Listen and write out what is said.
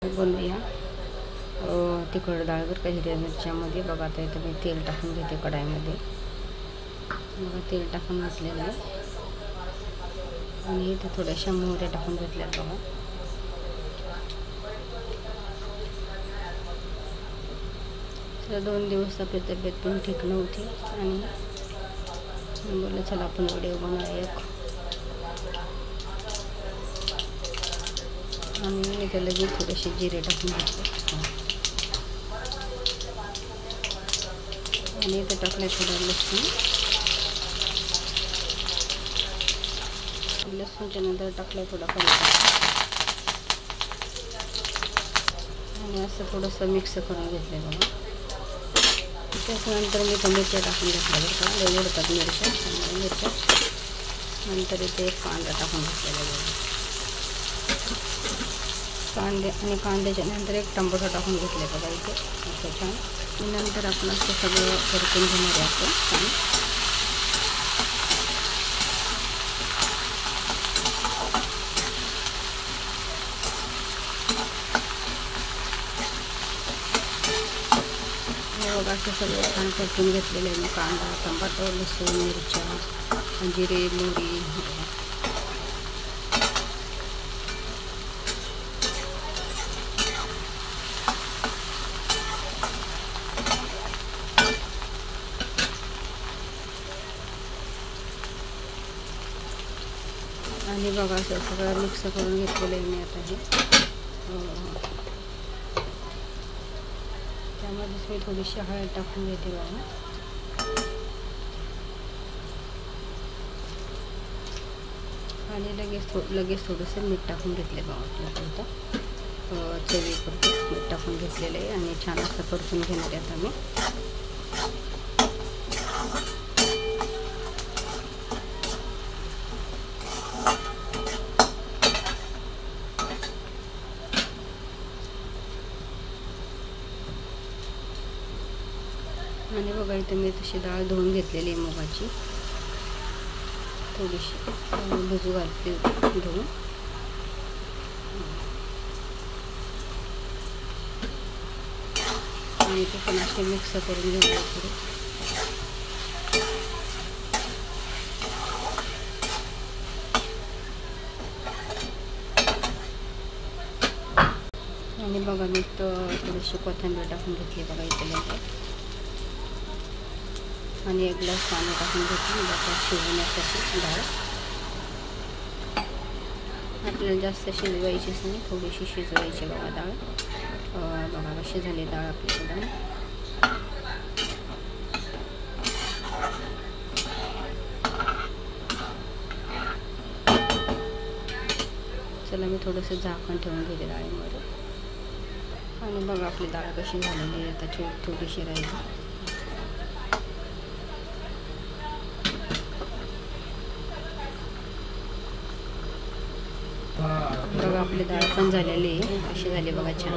बनवूया तिखट डाळ बरं का. हिरव्या मिरच्यामध्ये बघा. आता इथं मी तेल टाकून घेते कढाईमध्ये. बघा तेल टाकून घेतलेलं आहे आणि इथे थोड्याशा मोहऱ्या टाकून घेतल्या बघा. तर 2 दिवस आपली तब्येत पण ठीक नव्हती आणि बोललं चला आपण व्हिडिओ बनवूया. आणि इथे लगेच थोडेसे जिरे टाकून घेतले आणि इथे टाकले थोडं लसूणच्या नंतर टाकलं थोडा कढीपत्ता आणि असं थोडंसं मिक्स करून घेतलं बघा. त्याच्यानंतर मी मिरच्या टाकून घेतल्या बरं का. लई उडतात मिरच्या. नंतर इथे एक कांदा टाकून घेतलेला बघा. कांद्याच्या नंतर एक टमाटो टाकून घेतले बघा इथे असं छान. नंतर आपण असं सगळं परतून घेणार आहे आपण. बघा असं सगळं छान परतून घेतलेलं आहे मी. कांदा, टमाटो, लसूण, मिरच्या, जिरे, मोहरी. आणि बघा असं सगळं मिक्स करून घेतलेलं आहे मी आता हे. त्यामध्येच मी थोडीशी हळद टाकून घेते बघा. आणि लगेच थोडंसं मीठ टाकून घेतले बघा. आपल्याला चवीपुरतं मीठ टाकून घेतलेलं आहे आणि छान असं परतून घेणार आहे आता मी. आणि बघा इथं मी तशी डाळ धुवून घेतलेली आहे मुगाची. थोडीशी भिजू घालते धुवून. आणि ते पण असे मिक्स करून घेऊया थोडं. आणि बघा मी थोडीशी कोथिंबीर टाकून घेतली बघा इथे. आणि 1 ग्लास पाणी टाकून घेतली बघा शिजवण्यासाठी डाळ. आपल्याला जास्त शिजवायचीच नाही, थोडीशी शिजवायची बघा डाळ. बघा कशी झाली डाळ आपली डाळ. चला मी थोडंसं झाकण ठेवून घेते डाळीमध्ये. आणि बघा आपली डाळ कशी झालेली आहे. त्याची थोडीशी राहिली. बघा आपली डाळ पण झालेली आहे. अशी झाली बघा छान.